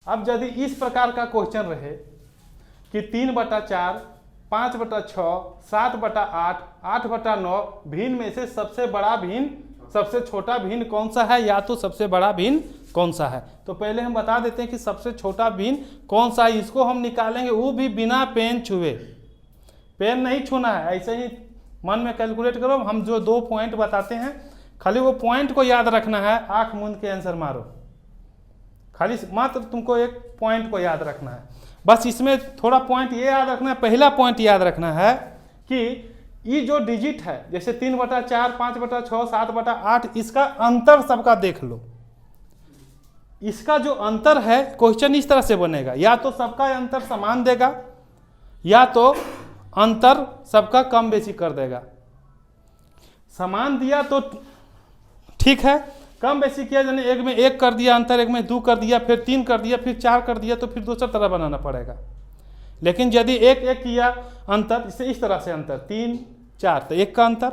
अब यदि इस प्रकार का क्वेश्चन रहे कि 3/4, 5/6, 7/8, 8/9 भिन्न में से सबसे बड़ा भिन्न सबसे छोटा भिन्न कौन सा है, या तो सबसे बड़ा भिन्न कौन सा है। तो पहले हम बता देते हैं कि सबसे छोटा भिन्न कौन सा है, इसको हम निकालेंगे, वो भी बिना पेन छुए। पेन नहीं छूना है, ऐसे ही मन में कैलकुलेट करो। हम जो 2 पॉइंट बताते हैं खाली वो पॉइंट को याद रखना है, आंख मूंद के आंसर मारो। खाली मात्र तुमको एक पॉइंट को याद रखना है बस। इसमें थोड़ा पॉइंट ये याद रखना है, पहला पॉइंट याद रखना है कि ये जो डिजिट है जैसे 3/4, 5/6, 7/8, इसका अंतर सबका देख लो। इसका जो अंतर है क्वेश्चन इस तरह से बनेगा, या तो सबका अंतर समान देगा या तो अंतर सबका कम बेसी कर देगा। समान दिया तो ठीक है, कम बेसी किया यानी एक में 1 कर दिया अंतर, एक में 2 कर दिया, फिर 3 कर दिया, फिर 4 कर दिया, तो फिर दूसरा तरह बनाना पड़ेगा। लेकिन यदि 1 किया अंतर, इसे इस तरह से अंतर 3, 4 तो 1 का अंतर,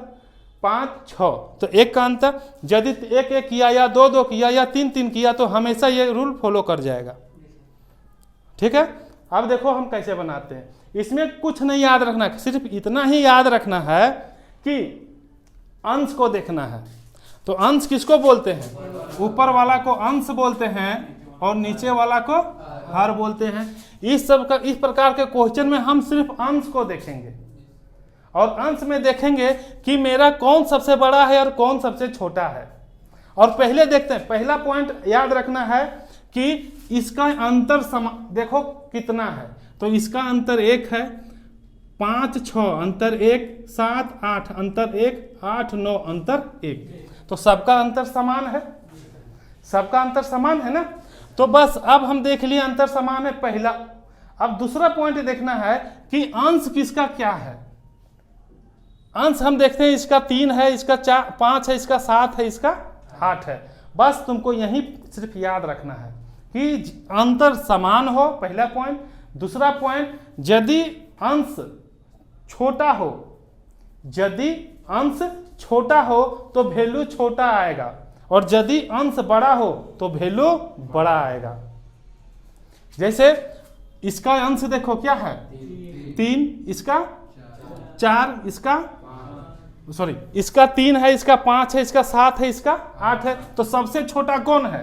5, 6 तो 1 का अंतर। यदि 1 किया या 2 किया या 3 किया तो हमेशा ये रूल फॉलो कर जाएगा। ठीक है, अब देखो हम कैसे बनाते हैं। इसमें कुछ नहीं याद रखना, सिर्फ इतना ही याद रखना है कि अंश को देखना है। तो अंश किसको बोलते हैं? ऊपर वाला को अंश बोलते हैं और नीचे वाला को हर बोलते हैं। इस प्रकार के क्वेश्चन में हम सिर्फ अंश को देखेंगे और अंश में देखेंगे कि मेरा कौन सबसे बड़ा है और कौन सबसे छोटा है। और पहले देखते हैं, पहला पॉइंट याद रखना है कि इसका अंतर देखो कितना है। तो इसका अंतर 1 है, 5, 6 अंतर 1, 7, 8 अंतर 1, 8, 9 अंतर 1। तो सबका अंतर समान है, सबका अंतर समान है ना। तो बस अब हम देख लिए अंतर समान है पहला। अब दूसरा पॉइंट देखना है कि अंश किसका क्या है। अंश हम देखते हैं, इसका 3 है, इसका 5 है, इसका 7 है, इसका 8 है। बस तुमको यही सिर्फ याद रखना है कि अंतर समान हो, पहला पॉइंट। दूसरा पॉइंट, यदि अंश छोटा हो, यदि अंश छोटा हो तो वैल्यू छोटा आएगा, और यदि अंश बड़ा हो तो वैल्यू बड़ा आएगा। जैसे इसका अंश देखो क्या है, 3, इसका 4, इसका सॉरी इसका 3 है, इसका 5 है, इसका 7 है, इसका 8 है। तो सबसे छोटा कौन है?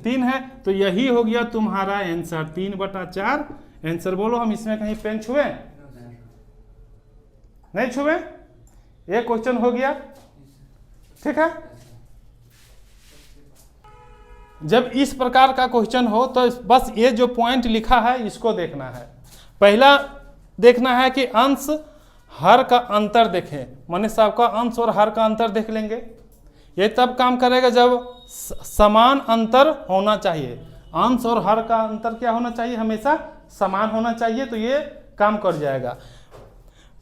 3 है। तो यही हो गया तुम्हारा आंसर, 3/4 आंसर। बोलो, हम इसमें कहीं पेन छुए? नहीं छुए। एक क्वेश्चन हो गया। ठीक है, जब इस प्रकार का क्वेश्चन हो तो बस ये जो पॉइंट लिखा है इसको देखना है। पहला देखना है कि अंश हर का अंतर देखें, माने सबका अंश और हर का अंतर देख लेंगे। ये तब काम करेगा जब समान अंतर होना चाहिए। अंश और हर का अंतर क्या होना चाहिए? हमेशा समान होना चाहिए, तो ये काम कर जाएगा।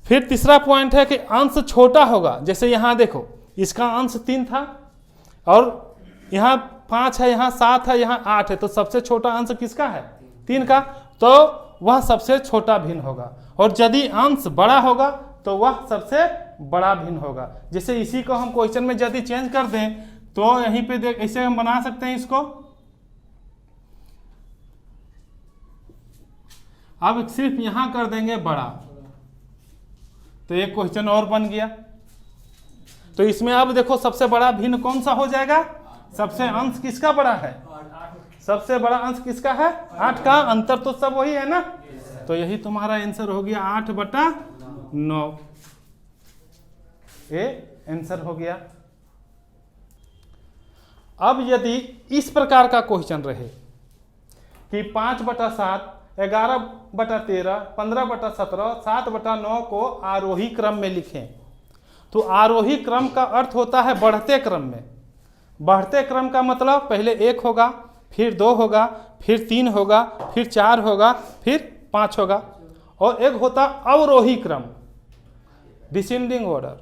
फिर तीसरा पॉइंट है कि अंश छोटा होगा। जैसे यहाँ देखो, इसका अंश 3 था और यहाँ 5 है, यहाँ 7 है, यहाँ 8 है। तो सबसे छोटा अंश किसका है? 3 का। तो वह सबसे छोटा भिन्न होगा। और यदि अंश बड़ा होगा तो वह सबसे बड़ा भिन्न होगा। जैसे इसी को हम क्वेश्चन में यदि चेंज कर दें तो यहीं पे देख, ऐसे हम बना सकते हैं इसको। अब सिर्फ यहां कर देंगे बड़ा, तो एक क्वेश्चन और बन गया। तो इसमें अब देखो सबसे बड़ा भिन्न कौन सा हो जाएगा? सबसे अंश किसका बड़ा है? सबसे बड़ा अंश किसका है? 8 का। अंतर तो सब वही है ना। तो यही तुम्हारा आंसर हो गया 8/9। ये आंसर हो गया। अब यदि इस प्रकार का क्वेश्चन रहे कि 5/7, 11/13, 15/17, 7/9 को आरोही क्रम में लिखें, तो आरोही क्रम का अर्थ होता है बढ़ते क्रम में। बढ़ते क्रम का मतलब पहले 1 होगा, फिर 2 होगा, फिर 3 होगा, फिर 4 होगा, फिर 5 होगा। और एक होता अवरोही क्रम, डिसेंडिंग ऑर्डर।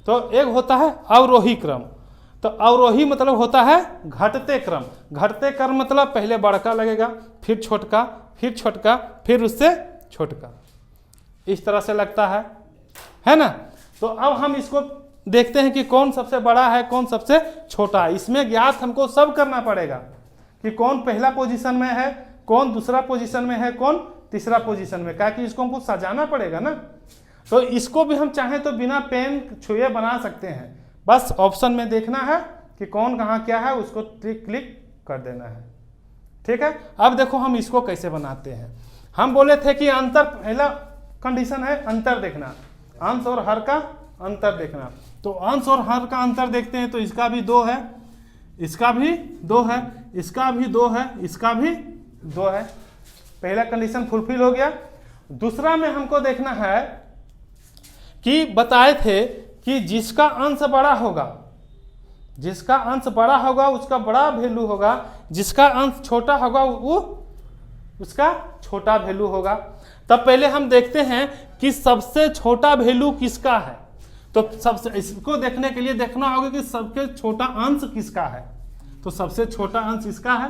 तो एक होता है अवरोही क्रम। तो अवरोही मतलब होता है घटते क्रम। घटते क्रम मतलब पहले बड़का लगेगा, फिर छोटका, फिर छोटका, फिर उससे छोटका, इस तरह से लगता है ना। तो अब हम इसको देखते हैं कि कौन सबसे बड़ा है, कौन सबसे छोटा है। इसमें ज्ञात हमको सब करना पड़ेगा कि कौन पहला पोजीशन में है, कौन दूसरा पोजीशन में है, कौन तीसरा पोजीशन में, क्या कि इसको हमको सजाना पड़ेगा ना। तो इसको भी हम चाहें तो बिना पेन छुए बना सकते हैं, बस ऑप्शन में देखना है कि कौन कहाँ क्या है, उसको क्लिक कर देना है। ठीक है, अब देखो हम इसको कैसे बनाते हैं। हम बोले थे कि अंतर, पहला कंडीशन है अंतर देखना, अंश और हर का अंतर देखना। तो अंश और हर का अंतर देखते हैं, तो इसका भी 2 है, इसका भी 2 है, इसका भी 2 है, इसका भी 2 है। पहला कंडीशन फुलफिल हो गया। दूसरा में हमको देखना है कि बताए थे कि जिसका अंश बड़ा होगा, जिसका अंश बड़ा होगा उसका बड़ा वैल्यू होगा, जिसका अंश छोटा होगा वो उसका छोटा वैल्यू होगा। तब पहले हम देखते हैं कि सबसे छोटा वैल्यू किसका है। तो सबसे, इसको देखने के लिए देखना होगा कि सबसे छोटा अंश किसका है। तो सबसे छोटा अंश इसका है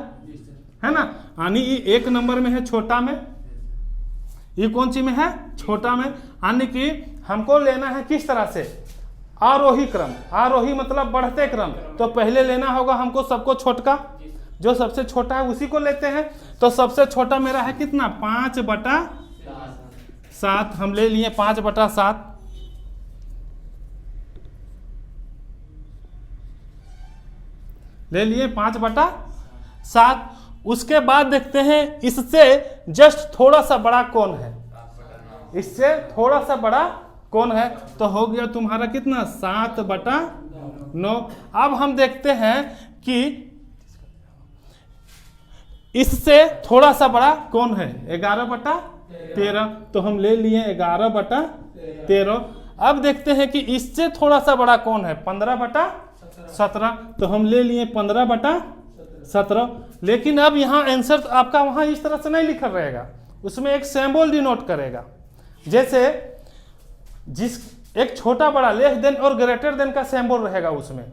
ना, यानी ये 1 नंबर में है छोटा में, ये कौन सी में है, छोटा में। यानी कि हमको लेना है किस तरह से, आरोही क्रम, आरोही मतलब बढ़ते क्रम। तो पहले लेना होगा हमको सबको छोटका, जो सबसे छोटा है उसी को लेते हैं। तो सबसे छोटा मेरा है कितना, 5/7, हम ले लिए 5/7। ले लिए 5/7। उसके बाद देखते हैं इससे जस्ट थोड़ा सा बड़ा कौन है, इससे थोड़ा सा बड़ा कौन है। तो हो गया तुम्हारा कितना, 7/9। अब हम देखते हैं कि इससे थोड़ा सा बड़ा कौन है, 11/13। तो हम ले लिए 11/13। अब देखते हैं कि इससे थोड़ा सा बड़ा कौन है, 15/17। तो हम ले लिए 15/17। लेकिन अब यहाँ आंसर आपका वहाँ इस तरह से नहीं लिखा रहेगा, उसमें एक सिंबल डिनोट करेगा। जैसे जिस एक छोटा बड़ा लेस देन और ग्रेटर देन का सिंबल रहेगा उसमें।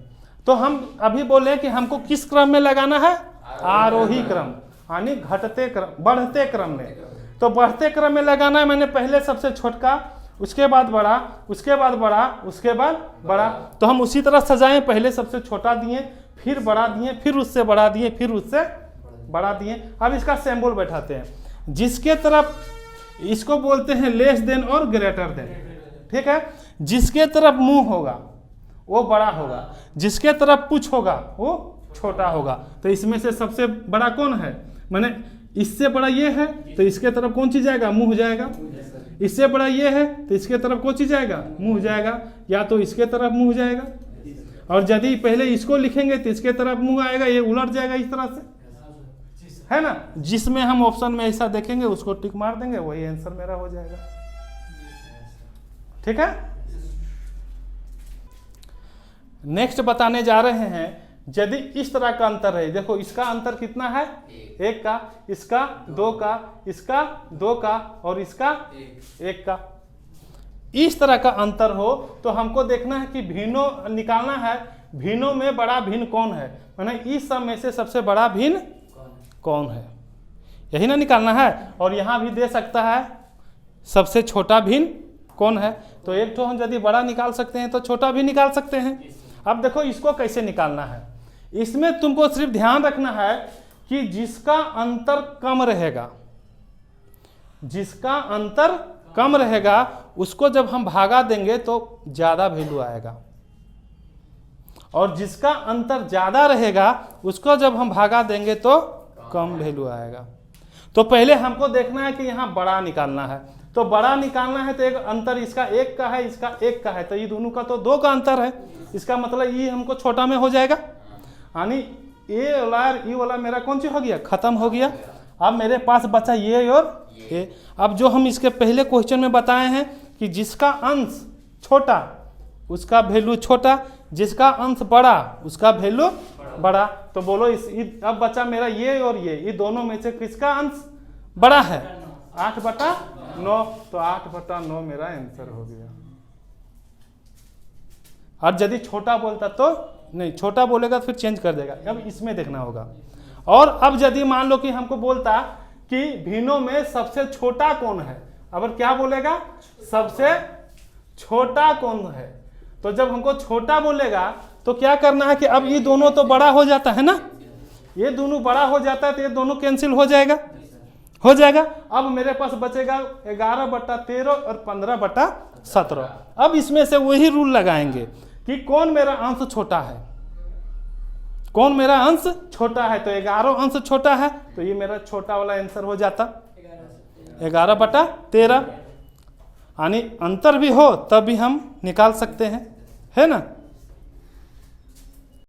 तो हम अभी बोले कि हमको किस क्रम में लगाना है, आरोही क्रम, यानी घटते क्रम, बढ़ते क्रम में। तो बढ़ते क्रम में लगाना है, मैंने पहले सबसे छोटका, उसके बाद बड़ा, उसके बाद बड़ा, उसके बाद बड़ा। तो हम उसी तरह सजाएं, पहले सबसे छोटा दिए, फिर बड़ा दिए, फिर उससे बड़ा दिए, फिर उससे बड़ा दिए। अब इसका सिंबल बैठाते हैं, जिसके तरफ, इसको बोलते हैं लेस देन और ग्रेटर देन। ठीक है, जिसके तरफ मुंह होगा वो बड़ा होगा, जिसके तरफ पूछ होगा वो छोटा होगा। तो इसमें से सबसे बड़ा कौन है, माने इससे बड़ा ये है तो इसके तरफ कौन सी जाएगा, मुंह जाएगा। इससे बड़ा ये है तो इसके तरफ कौन सी जाएगा, मुंह जाएगा, या तो इसके तरफ मुंह जाएगा। और यदि पहले इसको लिखेंगे तो इसके तरफ मुंह आएगा, ये उलट जाएगा इस तरह से, है ना। जिसमें हम ऑप्शन में ऐसा देखेंगे उसको टिक मार देंगे, वही आंसर मेरा हो जाएगा। ठीक है, नेक्स्ट बताने जा रहे हैं, यदि इस तरह का अंतर है, देखो इसका अंतर कितना है, 1 का, इसका 2 का, इसका 2 का और इसका 1 का। इस तरह का अंतर हो तो हमको देखना है कि भिन्नों निकालना है, भिन्नों में बड़ा भिन्न कौन है, माने इस सब में से सबसे बड़ा भिन्न कौन है, यही ना निकालना है। और यहाँ भी दे सकता है सबसे छोटा भिन्न कौन है। तो एक तो हम यदि बड़ा निकाल सकते हैं तो छोटा भी निकाल सकते हैं। अब देखो इसको कैसे निकालना है, इसमें तुमको सिर्फ ध्यान रखना है कि जिसका अंतर कम रहेगा, जिसका अंतर कम रहेगा उसको जब हम भागा देंगे तो ज्यादा वैल्यू आएगा, और जिसका अंतर ज्यादा रहेगा उसको जब हम भागा देंगे तो कम वैल्यू आएगा। तो पहले हमको देखना है कि यहाँ बड़ा निकालना है। तो बड़ा निकालना है तो एक अंतर इसका 1 का है, इसका 1 का है, तो ये दोनों का तो 2 का अंतर है। इसका मतलब ये हमको छोटा में हो जाएगा, यानी ए वाला और ई वाला मेरा कौन सी हो गया, खत्म हो गया। अब मेरे पास बचा ये और ये। अब जो हम इसके पहले क्वेश्चन में बताए हैं कि जिसका अंश छोटा उसका वैल्यू छोटा, जिसका अंश बड़ा उसका वैल्यू बड़ा। तो बोलो अब बचा मेरा ये और ये दोनों में से किसका अंश बड़ा है, 8/9। तो 8/9 मेरा आंसर हो गया। और यदि छोटा बोलता तो नहीं, छोटा बोलेगा तो फिर चेंज कर देगा। अब इसमें देखना होगा। और अब यदि मान लो कि हमको बोलता कि भिन्नों में सबसे छोटा कौन है, अब क्या बोलेगा, सबसे छोटा कौन है। तो जब हमको छोटा बोलेगा तो क्या करना है कि अब ये दोनों तो बड़ा हो जाता है ना, ये दोनों बड़ा हो जाता है तो ये दोनों कैंसिल हो जाएगा, हो जाएगा। अब मेरे पास बचेगा 11/13 और 15/17। अब इसमें से वही रूल लगाएंगे कि कौन मेरा अंश छोटा है, कौन मेरा अंश छोटा है। तो 11 अंश छोटा है, तो ये मेरा छोटा वाला आंसर हो जाता 11/13। यानी अंतर भी हो तब भी हम निकाल सकते हैं, है ना।